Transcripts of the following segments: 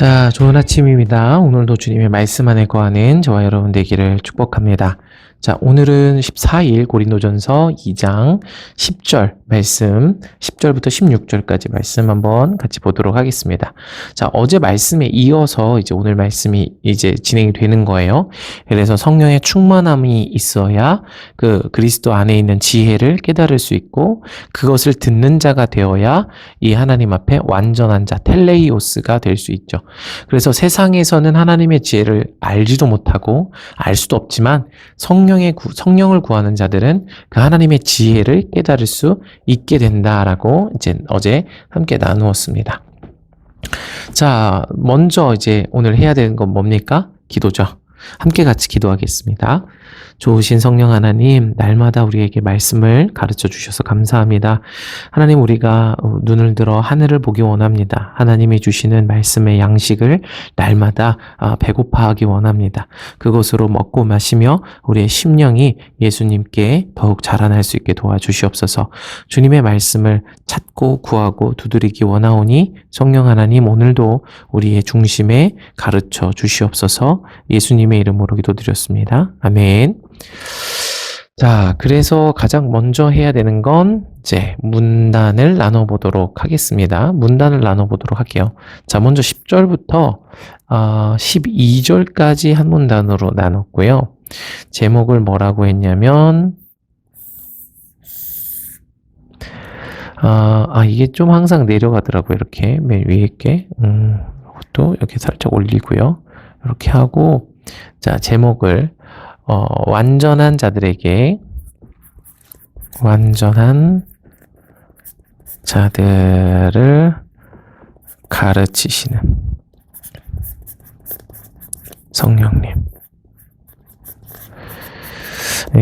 자, 좋은 아침입니다. 오늘도 주님의 말씀 안에 거하는 저와 여러분 되기를 축복합니다. 자, 오늘은 14일 고린도전서 2장 10절 말씀, 10절부터 16절까지 말씀 한번 같이 보도록 하겠습니다. 자, 어제 말씀에 이어서 이제 오늘 말씀이 이제 진행이 되는 거예요. 그래서 성령의 충만함이 있어야 그 그리스도 안에 있는 지혜를 깨달을 수 있고 그것을 듣는 자가 되어야 이 하나님 앞에 완전한 자, 텔레이오스가 될 수 있죠. 그래서 세상에서는 하나님의 지혜를 알지도 못하고 알 수도 없지만 성령을 구하는 자들은 그 하나님의 지혜를 깨달을 수 있게 된다라고 이제 어제 함께 나누었습니다. 자, 먼저 이제 오늘 해야 되는 건 뭡니까? 기도죠. 함께 같이 기도하겠습니다. 좋으신 성령 하나님, 날마다 우리에게 말씀을 가르쳐 주셔서 감사합니다. 하나님, 우리가 눈을 들어 하늘을 보기 원합니다. 하나님이 주시는 말씀의 양식을 날마다 배고파하기 원합니다. 그것으로 먹고 마시며 우리의 심령이 예수님께 더욱 자라날 수 있게 도와주시옵소서. 주님의 말씀을 찾고 구하고 두드리기 원하오니 성령 하나님, 오늘도 우리의 중심에 가르쳐 주시옵소서. 예수님의 이름으로 기도드렸습니다. 아멘. 자, 그래서 가장 먼저 해야 되는 건 이제 문단을 나눠보도록 하겠습니다. 문단을 나눠보도록 할게요. 자, 먼저 10절부터 12절까지 한 문단으로 나눴고요. 제목을 뭐라고 했냐면 이게 좀 항상 내려가더라고요. 이렇게 맨 위에 게 이것도 이렇게 살짝 올리고요. 이렇게 하고, 자, 제목을 완전한 자들에게 완전한 자들을 가르치시는 성령님.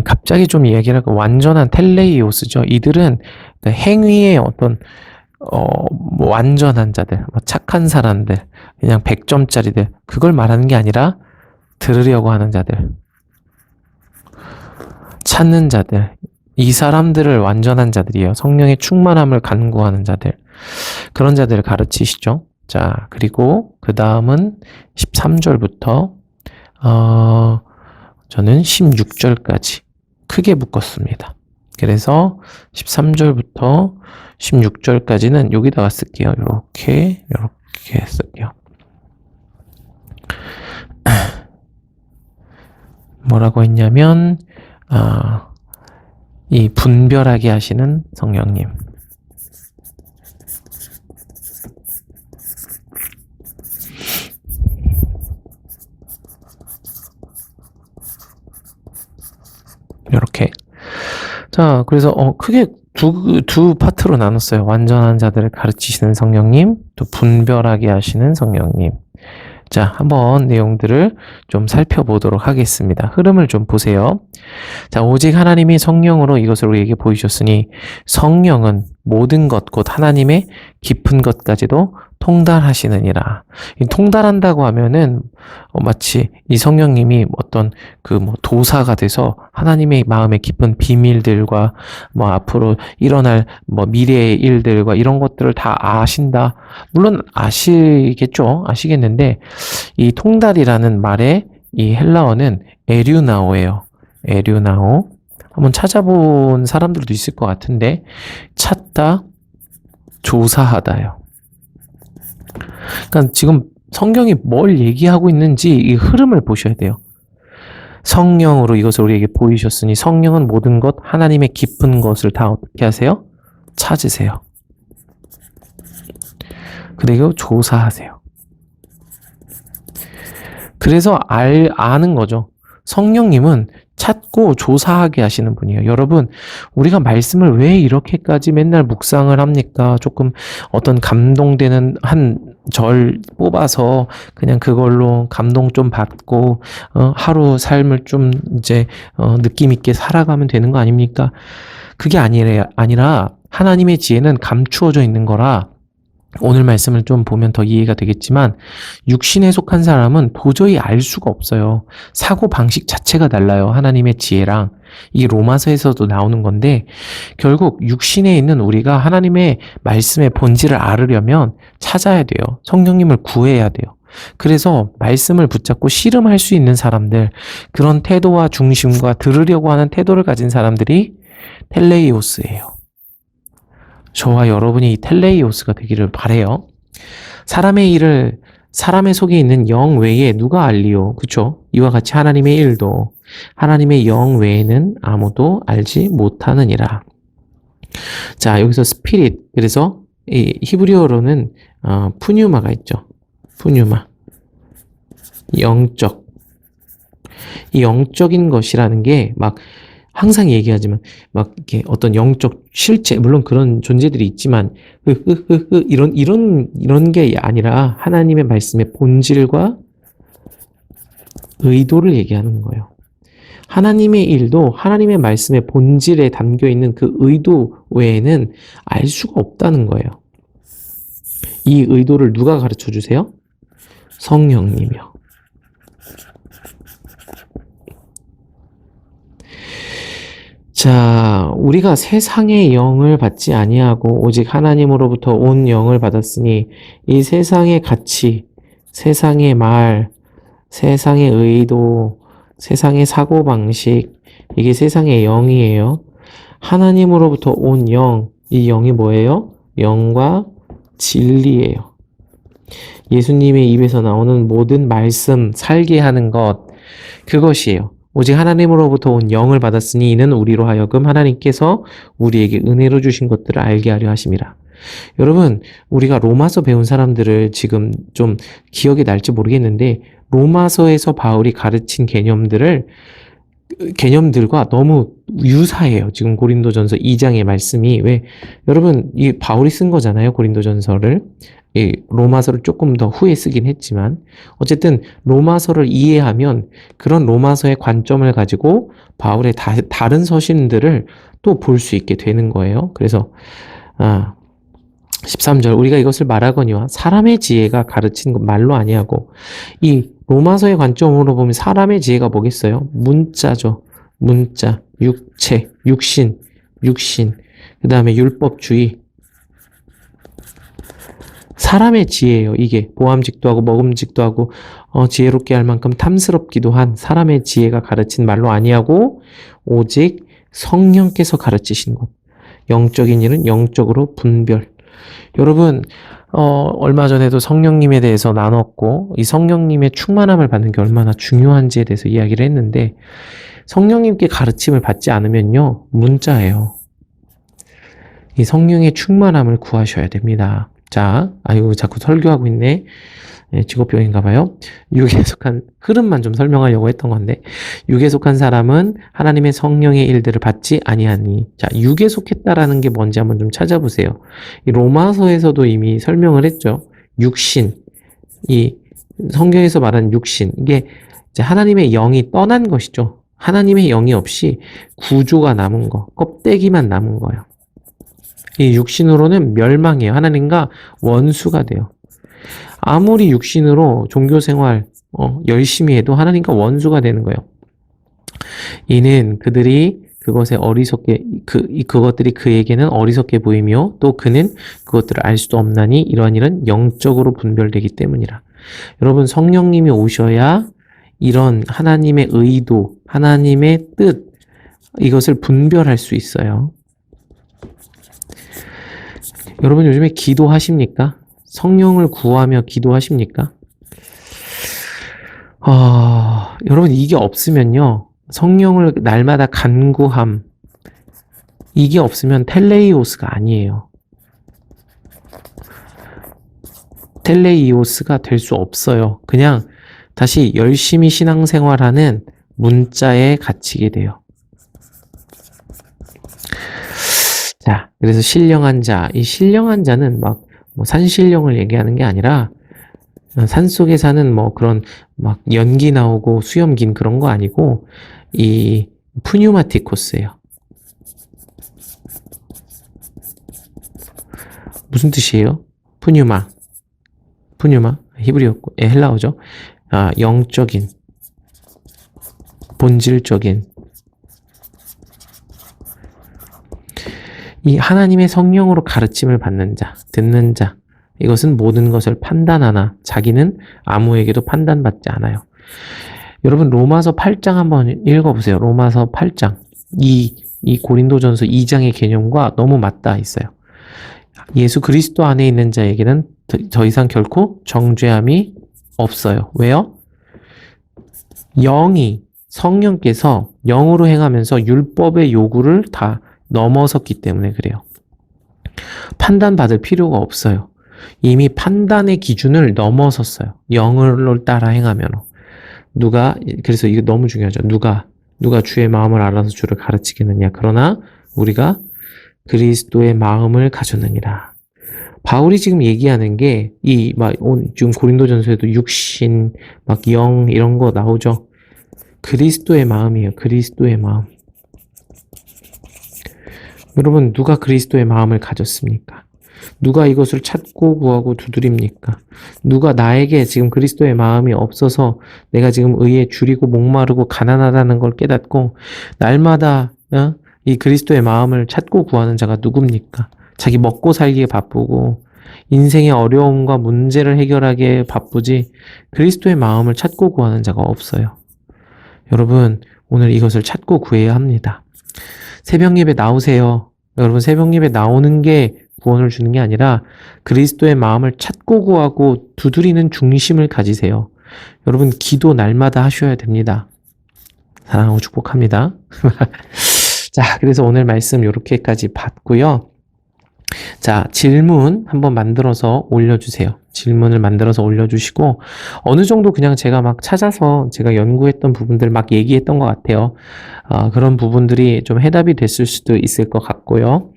갑자기 좀 이야기를 하고, 완전한 텔레이오스죠. 이들은 행위의 어떤 완전한 자들, 착한 사람들, 그냥 100점짜리들, 그걸 말하는 게 아니라 들으려고 하는 자들, 찾는 자들, 이 사람들을 완전한 자들이에요. 성령의 충만함을 간구하는 자들, 그런 자들을 가르치시죠. 자, 그리고 그 다음은 13절부터 저는 16절까지 크게 묶었습니다. 그래서 13절부터 16절까지는 여기다가 쓸게요. 이렇게 쓸게요. 뭐라고 했냐면 이 분별하게 하시는 성령님, 이렇게. 자, 그래서 크게 두 파트로 나눴어요. 완전한 자들을 가르치시는 성령님, 또 분별하게 하시는 성령님. 자, 한번 내용들을 좀 살펴보도록 하겠습니다. 흐름을 좀 보세요. 자, 오직 하나님이 성령으로 이것을 우리에게 보이셨으니 성령은 모든 것, 곧 하나님의 깊은 것까지도 통달하시느니라. 이 통달한다고 하면은 마치 이 성령님이 어떤 도사가 돼서 하나님의 마음의 깊은 비밀들과 앞으로 일어날 미래의 일들과 이런 것들을 다 아신다. 물론 아시겠는데 이 통달이라는 말의 이 헬라어는 에류나오예요. 에류나오. 한번 찾아본 사람들도 있을 것 같은데, 찾다, 조사하다요. 그러니까 지금 성경이 뭘 얘기하고 있는지 이 흐름을 보셔야 돼요. 성령으로 이것을 우리에게 보이셨으니 성령은 모든 것, 하나님의 깊은 것을 다 어떻게 하세요? 찾으세요. 그리고 조사하세요. 그래서 아는 거죠. 성령님은 찾고 조사하게 하시는 분이에요. 여러분, 우리가 말씀을 왜 이렇게까지 맨날 묵상을 합니까? 조금 어떤 감동되는 한 절 뽑아서 그냥 그걸로 감동 좀 받고 하루 삶을 좀 이제 느낌 있게 살아가면 되는 거 아닙니까? 그게 아니라 하나님의 지혜는 감추어져 있는 거라, 오늘 말씀을 좀 보면 더 이해가 되겠지만 육신에 속한 사람은 도저히 알 수가 없어요. 사고 방식 자체가 달라요. 하나님의 지혜랑. 이 로마서에서도 나오는 건데, 결국 육신에 있는 우리가 하나님의 말씀의 본질을 알으려면 찾아야 돼요. 성령님을 구해야 돼요. 그래서 말씀을 붙잡고 씨름할 수 있는 사람들, 그런 태도와 중심과 들으려고 하는 태도를 가진 사람들이 텔레이오스예요. 저와 여러분이 이 텔레이오스가 되기를 바래요. 사람의 일을 사람의 속에 있는 영 외에 누가 알리요? 그쵸? 이와 같이 하나님의 일도 하나님의 영 외에는 아무도 알지 못하느니라. 자, 여기서 스피릿, 그래서 이 히브리어로는 푸뉴마가 있죠. 푸뉴마. 영적. 이 영적인 것이라는 게 막 항상 얘기하지만 막 이렇게 어떤 영적 실체, 물론 그런 존재들이 있지만 이런 게 아니라 하나님의 말씀의 본질과 의도를 얘기하는 거예요. 하나님의 일도 하나님의 말씀의 본질에 담겨 있는 그 의도 외에는 알 수가 없다는 거예요. 이 의도를 누가 가르쳐 주세요? 성령님이요. 자, 우리가 세상의 영을 받지 아니하고 오직 하나님으로부터 온 영을 받았으니 이 세상의 가치, 세상의 말, 세상의 의도, 세상의 사고방식, 이게 세상의 영이에요. 하나님으로부터 온 영, 이 영이 뭐예요? 영과 진리예요. 예수님의 입에서 나오는 모든 말씀, 살게 하는 것, 그것이에요. 오직 하나님으로부터 온 영을 받았으니 이는 우리로 하여금 하나님께서 우리에게 은혜로 주신 것들을 알게 하려 하심이라. 여러분, 우리가 로마서 배운 사람들을 지금 좀 기억이 날지 모르겠는데 로마서에서 바울이 가르친 개념들과 너무 유사해요. 지금 고린도전서 2장의 말씀이. 왜? 여러분, 이 바울이 쓴 거잖아요. 고린도전서를. 이 로마서를 조금 더 후에 쓰긴 했지만 어쨌든 로마서를 이해하면 그런 로마서의 관점을 가지고 바울의 다른 서신들을 또 볼 수 있게 되는 거예요. 그래서 13절 우리가 이것을 말하거니와 사람의 지혜가 가르친 것 말로 아니하고, 이 로마서의 관점으로 보면 사람의 지혜가 뭐겠어요? 문자죠. 문자, 육체, 육신, 그 다음에 율법주의. 사람의 지혜예요. 이게 보암직도 하고 먹음직도 하고 지혜롭게 할 만큼 탐스럽기도 한 사람의 지혜가 가르친 말로 아니하고 오직 성령께서 가르치신 것. 영적인 일은 영적으로 분별. 여러분, 얼마 전에도 성령님에 대해서 나눴고 이 성령님의 충만함을 받는 게 얼마나 중요한지에 대해서 이야기를 했는데, 성령님께 가르침을 받지 않으면요, 문자예요. 이 성령의 충만함을 구하셔야 됩니다. 자, 아이고 자꾸 설교하고 있네. 직업병인가 봐요. 육에 속한 흐름만 좀 설명하려고 했던 건데, 육에 속한 사람은 하나님의 성령의 일들을 받지 아니하니. 자, 육에 속했다라는 게 뭔지 한번 좀 찾아보세요. 이 로마서에서도 이미 설명을 했죠. 육신, 이 성경에서 말하는 육신, 이게 이제 하나님의 영이 떠난 것이죠. 하나님의 영이 없이 구조가 남은 거, 껍데기만 남은 거예요. 이 육신으로는 멸망해요. 하나님과 원수가 돼요. 아무리 육신으로 종교생활 열심히 해도 하나님과 원수가 되는 거예요. 이는 그들이 그것에 그것들이 그에게는 어리석게 보이며 또 그는 그것들을 알 수도 없나니 이러한 일은 영적으로 분별되기 때문이라. 여러분, 성령님이 오셔야 이런 하나님의 의도, 하나님의 뜻, 이것을 분별할 수 있어요. 여러분, 요즘에 기도하십니까? 성령을 구하며 기도하십니까? 여러분, 이게 없으면요, 성령을 날마다 간구함, 이게 없으면 텔레이오스가 아니에요. 텔레이오스가 될 수 없어요. 그냥 다시 열심히 신앙생활하는 문자에 갇히게 돼요. 자, 그래서 신령한 자, 이 신령한 자는 막 산신령을 얘기하는 게 아니라 산속에 사는 그런 막 연기 나오고 수염 긴 그런 거 아니고 이 푸뉴마티코스예요. 무슨 뜻이에요? 푸뉴마 히브리어고 헬라어죠. 영적인, 본질적인, 이 하나님의 성령으로 가르침을 받는 자, 듣는 자, 이것은 모든 것을 판단하나 자기는 아무에게도 판단받지 않아요. 여러분 로마서 8장 한번 읽어보세요. 로마서 8장. 이 고린도전서 2장의 개념과 너무 맞닿아 있어요. 예수 그리스도 안에 있는 자에게는 더 이상 결코 정죄함이 없어요. 왜요? 성령께서 영으로 행하면서 율법의 요구를 다 넘어섰기 때문에 그래요. 판단받을 필요가 없어요. 이미 판단의 기준을 넘어섰어요. 영을 따라 행하면. 그래서 이거 너무 중요하죠. 누가 주의 마음을 알아서 주를 가르치겠느냐. 그러나 우리가 그리스도의 마음을 가졌느니라. 바울이 지금 얘기하는 게 지금 고린도전서에도 육신, 영 이런 거 나오죠. 그리스도의 마음이에요. 그리스도의 마음. 여러분 누가 그리스도의 마음을 가졌습니까? 누가 이것을 찾고 구하고 두드립니까? 누가 나에게 지금 그리스도의 마음이 없어서 내가 지금 의에 줄이고 목마르고 가난하다는 걸 깨닫고 날마다 이 그리스도의 마음을 찾고 구하는 자가 누굽니까? 자기 먹고 살기에 바쁘고 인생의 어려움과 문제를 해결하기에 바쁘지 그리스도의 마음을 찾고 구하는 자가 없어요. 여러분 오늘 이것을 찾고 구해야 합니다. 새벽 예배 나오세요. 여러분 새벽 예배 나오는 게 구원을 주는 게 아니라 그리스도의 마음을 찾고 구하고 두드리는 중심을 가지세요. 여러분 기도 날마다 하셔야 됩니다. 사랑하고 축복합니다. 자, 그래서 오늘 말씀 이렇게까지 봤고요. 자, 질문 한번 만들어서 올려주세요. 질문을 만들어서 올려주시고 어느 정도 그냥 제가 막 찾아서 제가 연구했던 부분들 막 얘기했던 것 같아요. 그런 부분들이 좀 해답이 됐을 수도 있을 것 같고요.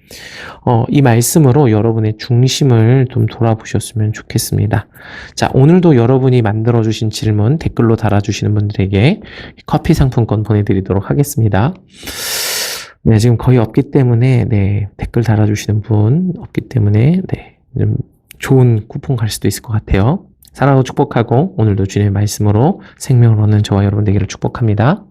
이 말씀으로 여러분의 중심을 좀 돌아보셨으면 좋겠습니다. 자, 오늘도 여러분이 만들어주신 질문 댓글로 달아주시는 분들에게 커피 상품권 보내드리도록 하겠습니다. 네, 지금 거의 없기 때문에, 댓글 달아주시는 분 없기 때문에, 좀 좋은 쿠폰 갈 수도 있을 것 같아요. 사랑하고 축복하고, 오늘도 주님의 말씀으로 생명을 얻는 저와 여러분 되기를 축복합니다.